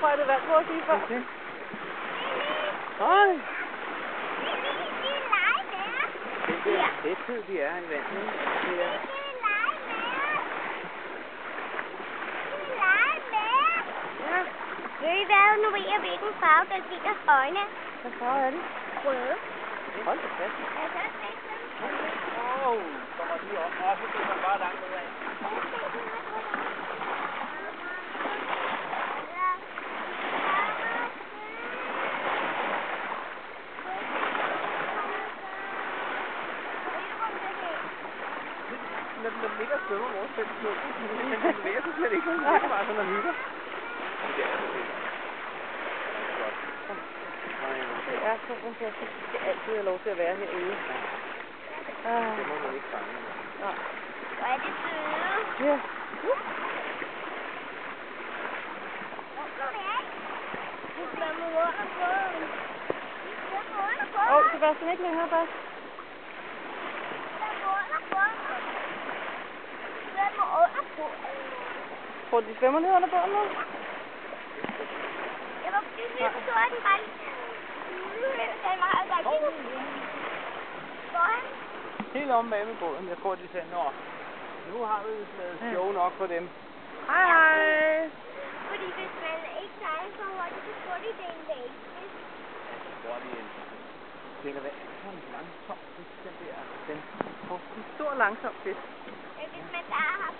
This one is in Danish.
sprøjtet vand på at sige før. Okay. Oj. Det tid, de er i vandet. Det er... Ja. Ved I hvad, nu ved jeg, hvilken farve delfiners øjne er? Hvad farve er det? Røde. Hold da fast. Ja, så er det fast. kommer lige op. Og så bliver man bare langt ud af. Når den ligger og svømmer vores fælles blod, den bevæger sig slet ikke. Den ligger bare sådan og hygger. Det er godt. Det er så fantastisk. Det skal altid have lov til at være herude. Det må man ikke fange. Nej. Hvor er det søde. Ja. Hvor går det af? Du svømmer under båden. Du svømmer under båden. Sebastian, ikke længere, Bas. Tror du, de svømmer ned under båden nu? Jeg var lige så den bare den var altså ikke. Hvor er den? Helt om bag ved båden. Jeg tror, de sagde, nå, nu har vi lavet show nok for dem. Hej, hej. Fordi hvis man ikke sejler så hurtigt, så tror de, det er en læge. Så tror de en... Tænker, hvad er sådan en langsom fisk, den der? Den får en stor langsom fisk. Hvis man bare har